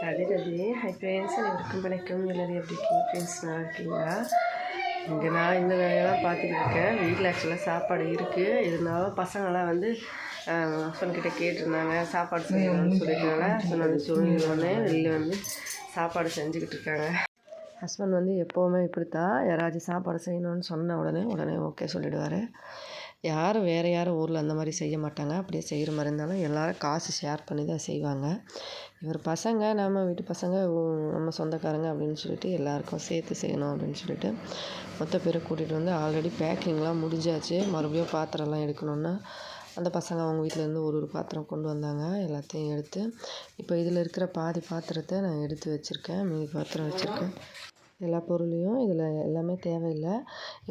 Radhe Radhe. Hi friends, அனைவருக்கும் வணக்கம். எல்லோரும் எப்படி இருக்கீங்க ஃப்ரெண்ட்ஸ்? நல்லா இருக்கீங்களா? இங்கே நான் இந்த வேலையெல்லாம் பார்த்துக்கிட்டு இருக்கேன். வீட்டில் ஆக்சுவலாக சாப்பாடு இருக்குது. இருந்தாலும் பசங்களாம் வந்து ஹஸ்பண்ட்கிட்ட கேட்டிருந்தாங்க சாப்பாடு செய்யணும்னு சொல்லியிருக்காங்க. ஹஸ்பண்ட் வந்து சொல்லிடுவோன்னே வெளியில் வந்து சாப்பாடு செஞ்சுக்கிட்டு இருக்காங்க. ஹஸ்பண்ட் வந்து எப்போவுமே இப்படித்தான், யாராச்சும் சாப்பாடு செய்யணும்னு சொன்ன உடனே ஓகே சொல்லிவிடுவார். வேறு யாரும் ஊரில் அந்த மாதிரி செய்ய மாட்டாங்க. அப்படியே செய்கிற மாதிரி இருந்தாலும் எல்லோரும் காசு ஷேர் பண்ணி தான் செய்வாங்க. இவர் பசங்க, நம்ம வீட்டு பசங்க, நம்ம சொந்தக்காரங்க அப்படின்னு சொல்லிட்டு எல்லாேருக்கும் சேர்த்து செய்யணும் அப்படின்னு சொல்லிட்டு மொத்த பேரை கூட்டிகிட்டு வந்து ஆல்ரெடி பேக்கிங்லாம் முடிஞ்சாச்சு. மறுபடியும் பாத்திரம்லாம் எடுக்கணுன்னா அந்த பசங்க அவங்க வீட்டிலேருந்து ஒரு பாத்திரம் கொண்டு வந்தாங்க. எல்லாத்தையும் எடுத்து இப்போ இதில் இருக்கிற பாதி பாத்திரத்தை நான் எடுத்து வச்சுருக்கேன். மீதி பாத்திரம் வச்சுருக்கேன். எல்லா பொருளையும் இதில் எல்லாமே தேவையில்லை.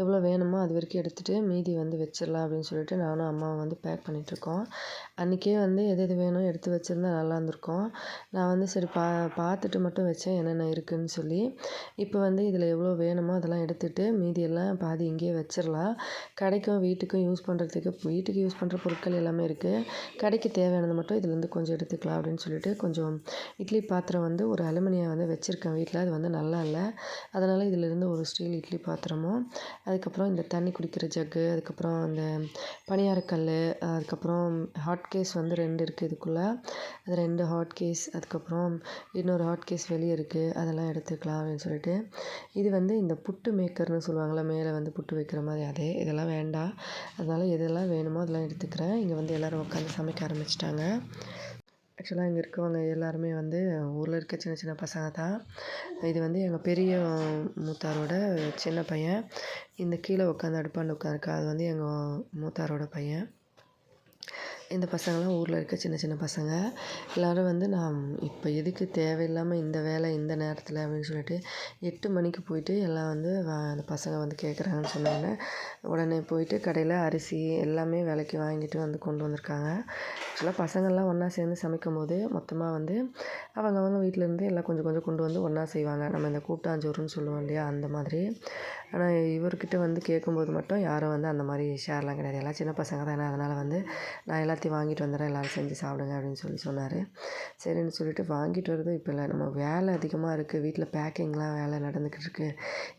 எவ்வளோ வேணுமோ அது வரைக்கும் எடுத்துகிட்டு மீதி வந்து வச்சிடலாம் அப்படின்னு சொல்லிட்டு நானும் அம்மாவும் வந்து பேக் பண்ணிகிட்ருக்கோம். அன்றைக்கே வந்து எது வேணும் எடுத்து வச்சுருந்தா நல்லா இருந்திருக்கும். நான் வந்து சரி பார்த்துட்டு மட்டும் வச்சேன் என்னென்ன இருக்குதுன்னு சொல்லி. இப்போ வந்து இதில் எவ்வளோ வேணுமோ அதெல்லாம் எடுத்துகிட்டு மீதியெல்லாம் பாதி இங்கேயே வச்சிடலாம். கடைக்கும் வீட்டுக்கும் யூஸ் பண்ணுறதுக்கு வீட்டுக்கு யூஸ் பண்ணுற பொருட்கள் எல்லாமே இருக்குது. கடைக்கு தேவையானது மட்டும் இதுலேருந்து கொஞ்சம் எடுத்துக்கலாம் அப்படின்னு சொல்லிட்டு கொஞ்சம் இட்லி பாத்திரம் வந்து ஒரு அலுமினியம் வந்து வச்சுருக்கேன் வீட்டில். அது வந்து நல்லா இல்லை. அதனால் இதிலேருந்து ஒரு ஸ்டீல் இட்லி பாத்திரமும், அதுக்கப்புறம் இந்த தண்ணி குடிக்கிற ஜக்கு, அதுக்கப்புறம் இந்த பணியாரக்கல், அதுக்கப்புறம் ஹாட் கேஸ் வந்து 2 இருக்குது இதுக்குள்ளே. அது 2 ஹாட் கேஸ், அதுக்கப்புறம் இன்னொரு ஹாட் கேஸ் வெளியே இருக்குது. அதெல்லாம் எடுத்துக்கலாம் அப்படின்னு சொல்லிட்டு. இது வந்து இந்த புட்டு மேக்கர்னு சொல்லுவாங்கள்ல, மேலே வந்து புட்டு வைக்கிற மாதிரி அது. இதெல்லாம் வேண்டாம். அதனால் எதெல்லாம் வேணுமோ அதெல்லாம் எடுத்துக்கிறேன். இங்கே வந்து எல்லோரும் உட்காந்து சமைக்க ஆரம்பிச்சிட்டாங்க. ஆக்சுவலாக இங்கே இருக்கவங்க எல்லாருமே வந்து ஊரில் இருக்க சின்ன சின்ன பசங்க தான். இது வந்து எங்கள் பெரிய மூத்தாரோட சின்ன பையன். இந்த கீழே உட்காந்து அடுப்பாண்ட உட்காந்துருக்கா அது வந்து எங்கள் மூத்தாரோட பையன். இந்த பசங்களாம் ஊரில் இருக்க சின்ன சின்ன பசங்க. எல்லோரும் வந்து நான் இப்போ எதுக்கு தேவையில்லாமல் இந்த வேலை இந்த நேரத்தில் அப்படின்னு சொல்லிட்டு 8 மணிக்கு போயிட்டு எல்லாம் வந்து அந்த பசங்க வந்து கேட்குறாங்கன்னு சொன்னாங்க. உடனே போயிட்டு கடையில் அரிசி எல்லாமே விலைக்கு வாங்கிட்டு வந்து கொண்டு வந்திருக்காங்க. ஆக்சுவலாக பசங்கள்லாம் ஒன்றா சேர்ந்து சமைக்கும் போது மொத்தமாக வந்து அவங்க வீட்டிலேருந்து எல்லாம் கொஞ்சம் கொஞ்சம் கொண்டு வந்து ஒன்றா செய்வாங்க. நம்ம இந்த கூட்டாஞ்சோறுன்னு சொல்லுவோம் இல்லையா, அந்த மாதிரி. ஆனால் இவர்கிட்ட வந்து கேட்கும்போது மட்டும் யாரும் வந்து அந்த மாதிரி ஷேர்லாம் கிடையாது. எல்லாம் சின்ன பசங்க தானே, அதனால் வந்து நான் எல்லாத்தையும் வாங்கிட்டு வந்துடுறேன், எல்லோரும் செஞ்சு சாப்பிடுங்க அப்படின்னு சொன்னார். சரின்னு சொல்லிட்டு வாங்கிட்டு வரது இப்போ இல்லை. நம்ம வேலை அதிகமாக இருக்குது, வீட்டில் பேக்கிங்லாம் வேலை நடந்துக்கிட்டு இருக்குது.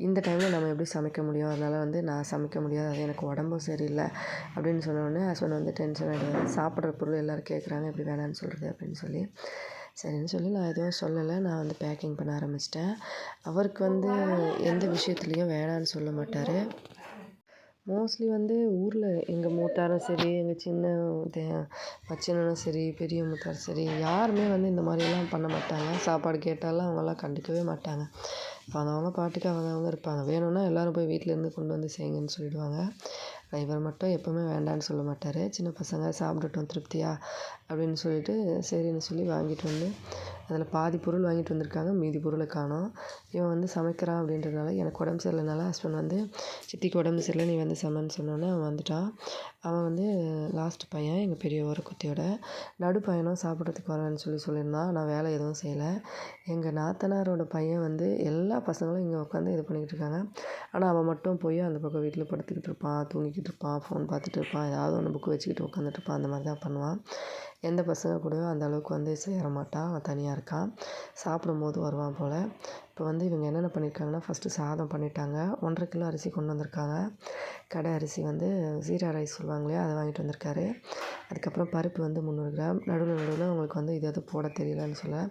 இந்த டைமில் நம்ம எப்படி சமைக்க முடியும்? அதனால் வந்து நான் சமைக்க முடியாது, அது எனக்கு உடம்பும் சரியில்லை அப்படின்னு சொன்னோடனே ஹஸ்பண்ட் வந்து டென்ஷன் ஆகிடுவார். சாப்பிட்ற பொருள் எல்லோரும் கேட்குறாங்க, எப்படி வேணான்னு சொல்கிறது அப்படின்னு சொல்லி. சரின்னு சொல்லி நான் எதுவும் சொல்லலை. நான் வந்து பேக்கிங் பண்ண ஆரம்பிச்சிட்டேன். அவருக்கு வந்து எந்த விஷயத்துலையும் வேணான்னு சொல்ல மாட்டார். மோஸ்ட்லி வந்து ஊரில் எங்கள் மூத்தாரும் சரி, எங்கள் மச்சினனும் சரி, பெரிய மூத்தாரும் சரி, யாருமே வந்து இந்த மாதிரிலாம் பண்ண மாட்டாங்க. சாப்பாடு கேட்டாலும் அவங்கெல்லாம் கண்டுக்கவே மாட்டாங்க. அவங்க பாட்டுக்கு அவங்க இருப்பாங்க. வேணும்னா எல்லோரும் போய் வீட்டிலேருந்து கொண்டு வந்து செய்யுங்கன்னு சொல்லிவிடுவாங்க. இவர் மட்டும் எப்போவுமே வேண்டான்னு சொல்ல மாட்டார். சின்ன பசங்க சாப்பிடட்டும் திருப்தியா அப்படின்னு சொல்லிட்டு சரின்னு சொல்லி வாங்கிட்டு வந்து அதில் பாதி பொருள் வாங்கிட்டு வந்திருக்காங்க, மீதி பொருளை காணோம். இவன் வந்து சமைக்கிறான் அப்படின்றதுனால எனக்கு உடம்பு சரியில்லைனால ஹஸ்பண்ட் வந்து சித்திக்கு உடம்பு சரியில்லை நீ வந்து சமைன்னு சொன்னோன்னே அவன் வந்துட்டான். அவன் வந்து லாஸ்ட் பையன், எங்கள் பெரிய ஒரு குத்தியோட நடு பையனும் சாப்பிட்றதுக்கு வரேன்னு சொல்லியிருந்தான். நான் வேலை எதுவும் செய்யலை. எங்கள் நாத்தனாரோட பையன் வந்து எல்லா பசங்களும் இங்கே உட்காந்து இது பண்ணிக்கிட்டு இருக்காங்க. ஆனால் அவன் மட்டும் போய் அந்த பக்கம் வீட்டில் படுத்துக்கிட்டு இருப்பான், தூங்கிக்கிட்டு இருப்பான், ஃபோன் பார்த்துட்டு இருப்பான், ஏதாவது ஒன்று புக்கு வச்சுக்கிட்டு உட்காந்துட்டு இருப்பான். அந்த மாதிரி தான் பண்ணுவான். எந்த பசங்க கூடயும் அந்த அளவுக்கு வந்து சேர மாட்டான். அவன் தனியாக இருக்கான். சாப்பிடும்போது வருவான் போல். இப்போ வந்து இவங்க என்னென்ன பண்ணியிருக்காங்கன்னா, ஃபஸ்ட்டு சாதம் பண்ணிட்டாங்க. 1.5 கிலோ அரிசி கொண்டு வந்திருக்காங்க. கடை அரிசி வந்து ஜீரா ரைஸ் சொல்லுவாங்க இல்லையா, அதை வாங்கிட்டு வந்திருக்காரு. அதுக்கப்புறம் பருப்பு வந்து 300 கிராம். நடுவில் உங்களுக்கு வந்து இது போட தெரியலன்னு சொல்ல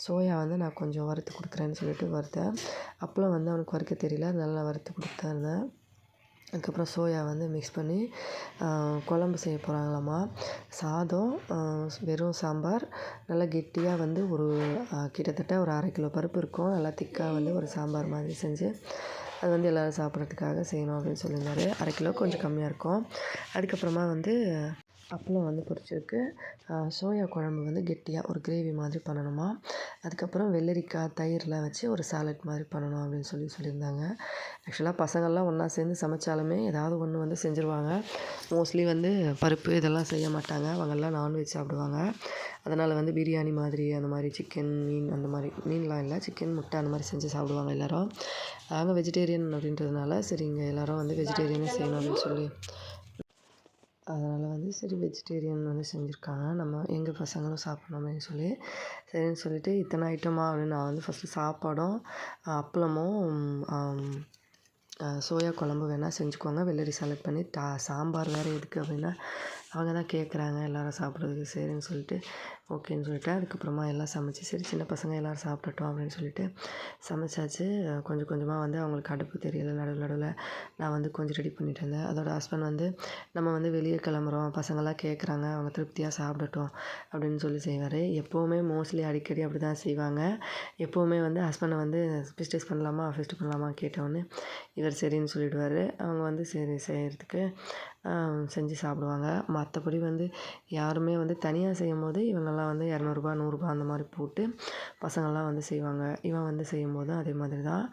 சோயா வந்து நான் கொஞ்சம் வறுத்து கொடுக்குறேன்னு சொல்லிட்டு வறுத்தேன். அப்பளம் வந்து அவனுக்கு வறுக்க தெரியல, நல்லா வறுத்து கொடுத்துருந்தேன். அதுக்கப்புறம் சோயா வந்து மிக்ஸ் பண்ணி குழம்பு செய்ய போகிறாங்களாம்மா. சாதம், வெறும் சாம்பார், நல்லா கெட்டியாக வந்து ஒரு கிட்டத்தட்ட ஒரு 1/2 கிலோ பருப்பு இருக்கும். நல்லா திக்காக வந்து ஒரு சாம்பார் மாதிரி செஞ்சு அது வந்து எல்லோரும் சாப்பிட்றதுக்காக செய்யணும் அப்படின்னு சொல்லியிருந்தாரு. 1/2 கிலோ கொஞ்சம் கம்மியாக இருக்கும். அதுக்கப்புறமா வந்து அப்பளம் வந்து பொரிச்சிருக்கு. சோயா குழம்பு வந்து கெட்டியாக ஒரு கிரேவி மாதிரி பண்ணணுமா. அதுக்கப்புறம் வெள்ளரிக்காய், தயிர்லாம் வச்சு ஒரு சாலட் மாதிரி பண்ணணும் அப்படின்னு சொல்லியிருந்தாங்க. ஆக்சுவலாக பசங்கள்லாம் ஒன்றா சேர்ந்து சமைச்சாலுமே ஏதாவது ஒன்று வந்து செஞ்சுருவாங்க. மோஸ்ட்லி வந்து பருப்பு இதெல்லாம் செய்ய மாட்டாங்க. அவங்கெல்லாம் நான்வெஜ் சாப்பிடுவாங்க. அதனால் வந்து பிரியாணி மாதிரி அந்த மாதிரி சிக்கன், மீன் அந்த மாதிரி மீன்லாம் இல்லை, சிக்கன், முட்டை அந்த மாதிரி செஞ்சு சாப்பிடுவாங்க எல்லோரும். நாங்கள் வெஜிடேரியன் அப்படின்றதுனால சரி இங்கே எல்லோரும் வந்து வெஜிடேரியனே செய்யணும் அப்படின்னு சொல்லி அதனால் வந்து சரி வெஜிடேரியன் வந்து செஞ்சுருக்காங்க. நம்ம எங்கள் பசங்களும் சாப்பிட்ணுமேன்னு சொல்லி, சரின்னு சொல்லிட்டு இத்தனை ஐட்டமா அப்படின்னு நான் வந்து ஃபஸ்ட்டு சாப்பாடும், அப்பளமும், சோயா குழம்பு வேணால் செஞ்சுக்கோங்க. வெள்ளரி சாலட் பண்ணி சாம்பார் வேறு எதுக்கு அப்படின்னா, அவங்க தான் கேட்குறாங்க எல்லோரும் சாப்பிட்றதுக்கு. சரின்னு சொல்லிட்டு ஓகேன்னு சொல்லிட்டேன். அதுக்கப்புறமா எல்லாம் சமைச்சு சரி சின்ன பசங்க எல்லோரும் சாப்பிடட்டும் அப்படின்னு சொல்லிட்டு சமைச்சாச்சு. கொஞ்சம் கொஞ்சமாக வந்து அவங்களுக்கு அடுப்பு தெரியல. நடுவில் நான் வந்து கொஞ்சம் ரெடி பண்ணிட்டு இருந்தேன். அதோட ஹஸ்பண்ட் வந்து நம்ம வந்து வெளியே கிளம்புறோம், பசங்கள்லாம் கேட்குறாங்க, அவங்க திருப்தியாக சாப்பிடட்டும் அப்படின்னு சொல்லி செய்வார். எப்போவுமே மோஸ்ட்லி அடிக்கடி அப்படி தான் செய்வாங்க. எப்போவுமே வந்து ஹஸ்பண்டை வந்து ஃபிஷ் டேஸ்ட் பண்ணலாமா கேட்டவுடனே இவர் சரின்னு சொல்லிவிடுவார். அவங்க வந்து சரி செய்கிறதுக்கு செஞ்சு சாப்பிடுவாங்க. மற்றபடி வந்து யாருமே வந்து தனியாக செய்யும்போது இவங்கெல்லாம் வந்து இரநூறுபா நூறுரூபா அந்த மாதிரி போட்டு பசங்கள்லாம் வந்து செய்வாங்க. இவன் வந்து செய்யும்போதும் அதே மாதிரி தான்.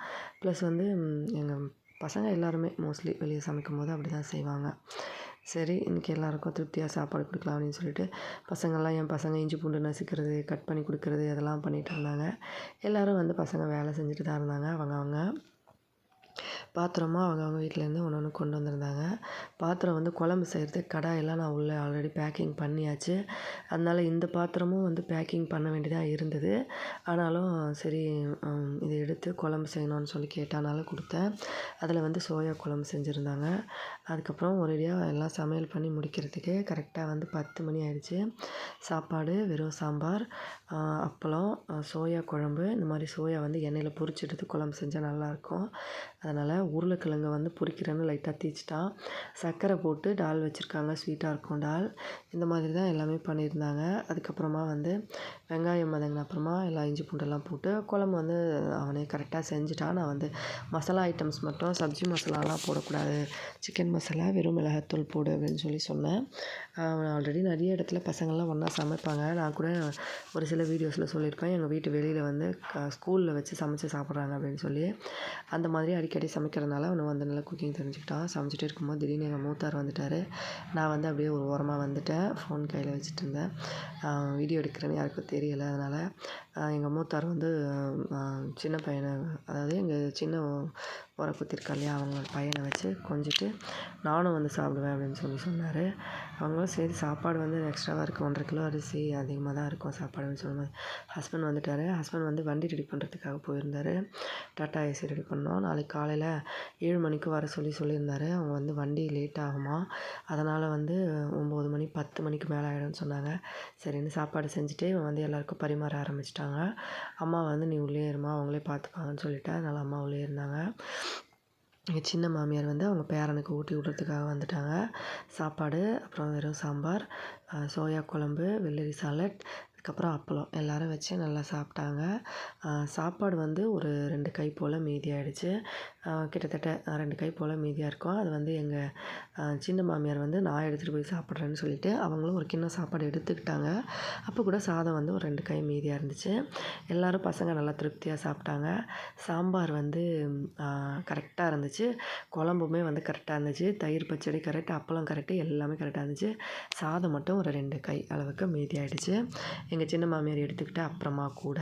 ப்ளஸ் வந்து எங்கள் பசங்க எல்லாருமே மோஸ்ட்லி வெளியே சமைக்கும்போது அப்படி தான் செய்வாங்க. சரி இன்றைக்கி எல்லாேருக்கும் திருப்தியாக சாப்பாடு கொடுக்கலாம் அப்படின்னு சொல்லிட்டு பசங்கள்லாம் என் பசங்க இஞ்சி பூண்டு நசுக்கிறது, கட் பண்ணி கொடுக்குறது அதெல்லாம் பண்ணிகிட்டு இருந்தாங்க. எல்லோரும் வந்து பசங்க வேலை செஞ்சுட்டு தான் இருந்தாங்க. அவங்க பாத்திரமாக அவங்கவுங்க வீட்டிலேருந்து ஒன்று ஒன்று கொண்டு வந்திருந்தாங்க. பாத்திரம் வந்து குழம்பு செய்கிறதுக்கு கடாயெல்லாம் நான் உள்ளே ஆல்ரெடி பேக்கிங் பண்ணியாச்சு. அதனால் இந்த பாத்திரமும் வந்து பேக்கிங் பண்ண வேண்டியதாக இருந்தது. ஆனாலும் சரி இதை எடுத்து குழம்பு செய்யணும்னு சொல்லி கேட்டனால கொடுத்தேன். அதில் வந்து சோயா குழம்பு செஞ்சுருந்தாங்க. அதுக்கப்புறம் ஒரேடியாக எல்லாம் சமையல் பண்ணி முடிக்கிறதுக்கு கரெக்டாக வந்து 10 மணி ஆயிடுச்சு. சாப்பாடு வெறும் சாம்பார், அப்பளம், சோயா குழம்பு. இந்த மாதிரி சோயா வந்து எண்ணெயில் பொரிச்சு எடுத்து குழம்பு செஞ்சால் நல்லாயிருக்கும். அதனால் உருளைக்கிழங்க வந்து பொரிக்கிறேன்னு லைட்டாக தேய்ச்சிட்டான். சர்க்கரை போட்டு டால் வச்சுருக்காங்க, ஸ்வீட்டாக இருக்கும் டால். இந்த மாதிரி தான் எல்லாமே பண்ணியிருந்தாங்க. அதுக்கப்புறமா வந்து வெங்காயம் வதங்கின அப்புறமா எல்லாம் இஞ்சி பூண்டெல்லாம் போட்டு குழம்பு வந்து அவனே கரெக்டாக செஞ்சுட்டான். நான் வந்து மசாலா ஐட்டம்ஸ் மட்டும் சப்ஜி மசாலாலாம் போடக்கூடாது, சிக்கன் மசாலா வெறும் மிளகாத்தூள் போடு அப்படின்னு சொல்லி சொன்னேன். ஆல்ரெடி நிறைய இடத்துல பசங்கள்லாம் ஒன்றா சமைப்பாங்க. நான் கூட ஒரு சில வீடியோஸில் சொல்லியிருப்பேன், எங்கள் வீட்டு வெளியில் வந்து ஸ்கூலில் வச்சு சமைச்சு சாப்பிட்றாங்க அப்படின்னு சொல்லி. அந்த மாதிரி அடிக்கடி சமைக்கிறதுனால அவனும் வந்து நல்லா குக்கிங் தெரிஞ்சுக்கிட்டான். சமைச்சிட்டே இருக்கும்போது திடீர்னு எங்கள் மூத்தார் வந்துட்டார். நான் வந்து அப்படியே ஒரு ஓரமாக வந்துட்டேன். ஃபோன் கையில் வச்சுட்டு இருந்தேன். வீடியோ எடுக்கிறேன்னு யாருக்கும் தெரியலை. அதனால் எங்கள் மூத்தார் வந்து சின்ன பையனை, அதாவது எங்கள் சின்ன உரக்குத்தி இருக்கா இல்லையா, அவங்க பையனை வச்சு கொஞ்சிட்டு நானும் வந்து சாப்பிடுவேன் அப்படின்னு சொல்லி சொன்னார். அவங்களும் சரி சாப்பாடு வந்து எக்ஸ்ட்ராவாக இருக்குது, 1.5 கிலோ அரிசி அதிகமாக தான் இருக்கும் சாப்பாடுன்னு சொல்லும்போது ஹஸ்பண்ட் வந்துட்டார். ஹஸ்பண்ட் வந்து வண்டி ரெடி பண்ணுறதுக்காக போயிருந்தார். டாட்டா ஏசி ரெடி பண்ணோம். நாளைக்கு காலையில் 7 மணிக்கு வர சொல்லியிருந்தார். அவங்க வந்து வண்டி லேட் ஆகுமா, அதனால் வந்து 9 மணி 10 மணிக்கு மேலே ஆகிடும்னு சொன்னாங்க. சரின்னு சாப்பாடு செஞ்சுட்டு இவன் வந்து எல்லாேருக்கும் பரிமாற ஆரம்பிச்சிட்டாங்க. அம்மா வந்து நீ உள்ளே இருமா, அவங்களே பார்த்துப்பாங்கன்னு சொல்லிட்டேன். அதனால் அம்மா உள்ளே இருந்தாங்க. எங்கள் சின்ன மாமியார் வந்து அவங்க பேரனுக்கு ஊட்டி விட்றதுக்காக வந்துட்டாங்க. சாப்பாடு, அப்புறம் வெறும் சாம்பார், சோயா குழம்பு, வெள்ளரி சாலட், அதுக்கப்புறம் அப்பளம் எல்லோரும் வச்சு நல்லா சாப்பிட்டாங்க. சாப்பாடு வந்து ஒரு 2 கை போல் மீதி ஆகிடுச்சு. கிட்டத்தட்ட 2 கை போல் மீதியாக இருக்கும். அது வந்து எங்கள் சின்ன மாமியார் வந்து நான் எடுத்துகிட்டு போய் சாப்பிட்றேன்னு சொல்லிவிட்டு அவங்களும் ஒரு கிண்ணம் சாப்பாடு எடுத்துக்கிட்டாங்க. அப்போ கூட சாதம் வந்து ஒரு 2 கை மீதியாக இருந்துச்சு. எல்லோரும் பசங்க நல்லா திருப்தியாக சாப்பிட்டாங்க. சாம்பார் வந்து கரெக்டாக இருந்துச்சு. குழம்புமே வந்து கரெக்டாக இருந்துச்சு. தயிர் பச்சடி கரெக்ட், அப்பளம் கரெக்டு, எல்லாமே கரெக்டாக இருந்துச்சு. சாதம் மட்டும் ஒரு 2 கை அளவுக்கு மீதி ஆகிடுச்சு. எங்கள் சின்ன மாமியார் எடுத்துக்கிட்டு அப்புறமா கூட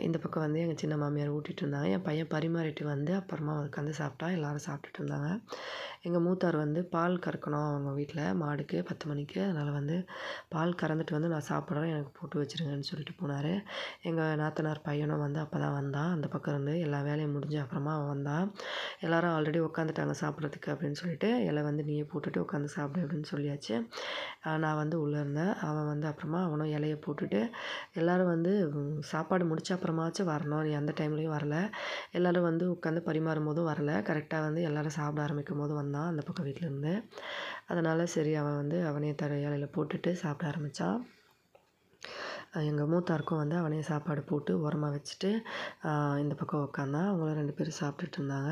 இந்த பக்கம் வந்து எங்கள் சின்ன மாமியார் ஊட்டிகிட்டு இருந்தாங்க. என் பையன் பரிமாறிட்டு வந்து அப்புறமா உட்காந்து சாப்பிட்டா. எல்லோரும் சாப்பிட்டுட்டு இருந்தாங்க. எங்கள் மூத்தார் வந்து பால் கறக்கணும் அவங்க வீட்டில் மாடுக்கு 10 மணிக்கு. அதனால் வந்து பால் கறந்துட்டு வந்து நான் சாப்பிட்றேன், எனக்கு போட்டு வச்சுருங்கன்னு சொல்லிட்டு போனார். எங்கள் நாத்தனார் பையனும் வந்து அப்போ தான் வந்தான். அந்த பக்கம் இருந்து எல்லா வேலையும் முடிஞ்ச அப்புறமா அவன் வந்தான். எல்லோரும் ஆல்ரெடி உட்காந்துட்டாங்க சாப்பிட்றதுக்கு அப்படின்னு சொல்லிட்டு இலை வந்து நீயே போட்டுட்டு உட்காந்து சாப்பிடு அப்படின்னு சொல்லியாச்சு. நான் வந்து உள்ளே இருந்தேன். அவன் வந்து அப்புறமா அவனும் இலைய போட்டுட்டு எல்லோரும் வந்து சாப்பாடு முடிச்ச அப்புறமாச்சும் வரணும், நீ அந்த டைம்லேயும் வரல. எல்லோரும் வந்து உட்காந்து பரிமாறும் போதும் வரல. கரெக்டாக வந்து எல்லோரும் சாப்பிட ஆரம்பிக்கும் போது வந்தான் அந்த பக்கம் வீட்டிலேருந்து. அதனால் சரி அவன் வந்து அவனே இலையில போட்டுட்டு சாப்பிட ஆரம்பித்தான். எங்கள் மூத்தாருக்கும் வந்து அவனே சாப்பாடு போட்டு ஓரமாக வச்சுட்டு இந்த பக்கம் உட்காந்தான். அவங்களும் 2 பேரும் சாப்பிட்டுட்டு இருந்தாங்க.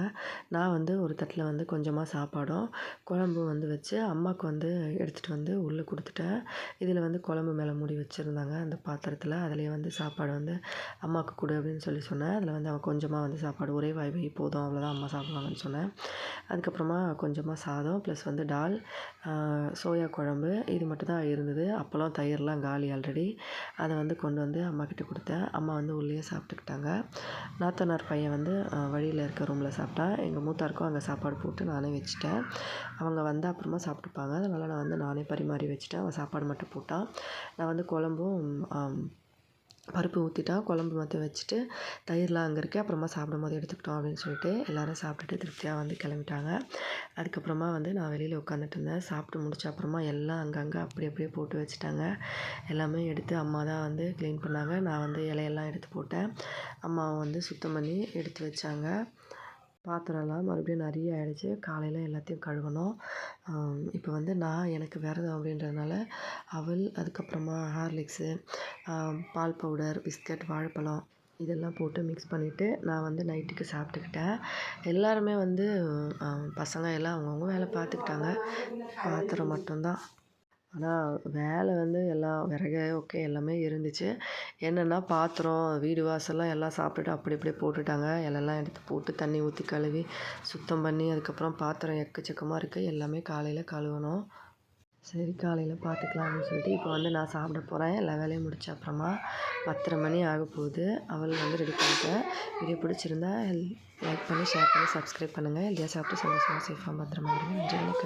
நான் வந்து ஒரு தட்டில் வந்து கொஞ்சமாக சாப்பாடும் குழம்பும் வந்து வச்சு அம்மாவுக்கு வந்து எடுத்துகிட்டு வந்து உள்ளே கொடுத்துட்டேன். இதில் வந்து குழம்பு மேலே மூடி வச்சுருந்தாங்க அந்த பாத்திரத்தில். அதிலேயே வந்து சாப்பாடு வந்து அம்மாவுக்கு கொடு அப்படின்னு சொல்லி சொன்னேன். அதில் வந்து அவன் கொஞ்சமாக வந்து சாப்பாடு ஒரே வாய் வை போதும், அவ்வளோதான் அம்மா சாப்பிடுவாங்கன்னு சொன்னேன். அதுக்கப்புறமா கொஞ்சமாக சாதம் ப்ளஸ் வந்து டால், சோயா குழம்பு, இது மட்டும் தான் இருந்தது. அப்போலாம் தயிர்லாம் காலி ஆல்ரெடி. அதை வந்து கொண்டு வந்து அம்மாக்கிட்ட கொடுத்தேன். அம்மா வந்து உள்ளேயே சாப்பிட்டுக்கிட்டாங்க. நாத்தனார் பையன் வந்து வழியில் இருக்க ரூமில் சாப்பிட்டான். எங்கள் மூத்தாருக்கும் அங்கே சாப்பாடு போட்டு நானே வச்சுட்டேன். அவங்க வந்தால் அப்புறமா சாப்பிட்டுப்பாங்க. அதனால் நான் வந்து நானே பரிமாறி வச்சுட்டேன். அவன் சாப்பாடு மட்டும் போட்டான். நான் வந்து குழம்பும் பருப்பு ஊற்றிட்டான். குழம்பு மட்டும் வச்சுட்டு தயிர்லாம் அங்கே இருக்குது, அப்புறமா சாப்பிடும்போது எடுத்துக்கிட்டோம் அப்படின்னு சொல்லிட்டு எல்லோரும் சாப்பிட்டுட்டு திருப்தியாக வந்து கிளம்பிட்டாங்க. அதுக்கப்புறமா வந்து நான் வெளியில் உட்காந்துட்டு இருந்தேன். சாப்பிட்டு முடிச்ச அப்புறமா எல்லாம் அங்கங்கே அப்படி அப்படியே போட்டு வச்சுட்டாங்க. எல்லாமே எடுத்து அம்மா தான் வந்து க்ளீன் பண்ணாங்க. நான் வந்து இலையெல்லாம் எடுத்து போட்டேன். அம்மாவை வந்து சுத்தம் பண்ணி எடுத்து வச்சாங்க. பாத்திரம்லாம் மறுபடியும் நிறைய ஆயிடுச்சு. காலையில் எல்லாத்தையும் கழுவணும். இப்போ வந்து நான் எனக்கு விரதம் அப்படின்றதுனால அவல், அதுக்கப்புறமா ஹார்லிக்ஸு, பால் பவுடர், பிஸ்கட், வாழைப்பழம் இதெல்லாம் போட்டு மிக்ஸ் பண்ணிவிட்டு நான் வந்து நைட்டுக்கு சாப்பிட்டுக்கிட்டேன். எல்லாருமே வந்து பசங்க எல்லாம் அவங்கவுங்க வேலை பார்த்துக்கிட்டாங்க. பாத்திரம் மட்டும்தான். ஆனால் வேலை வந்து எல்லாம் விறகு ஓகே எல்லாமே இருந்துச்சு. என்னென்னா பாத்திரம், வீடு வாசல்லாம் எல்லாம் சாப்பிட்டுட்டு அப்படி இப்படியே போட்டுட்டாங்க. இலைலாம் எடுத்து போட்டு தண்ணி ஊற்றி கழுவி சுத்தம் பண்ணி அதுக்கப்புறம் பாத்திரம் எக்கச்சக்கமாக இருக்குது. எல்லாமே காலையில் கழுவணும். சரி காலையில் பார்த்துக்கலாம் அப்படின்னு சொல்லிட்டு இப்போ வந்து நான் சாப்பிட போகிறேன். எல்லா வேலையும் முடிச்ச அப்புறமா 10:30 மணி ஆகப்போகுது. அவள் வந்து ரெடி பண்ணிட்டேன். வீடியோ பிடிச்சிருந்தா லைக் பண்ணி, ஷேர் பண்ணி, சப்ஸ்கிரைப் பண்ணுங்கள். ஹெல்தியாக சாப்பிட்டு சந்தோஷமாக, சேஃபாக, பத்திரமா இருங்க. நன்றி, வணக்கம்.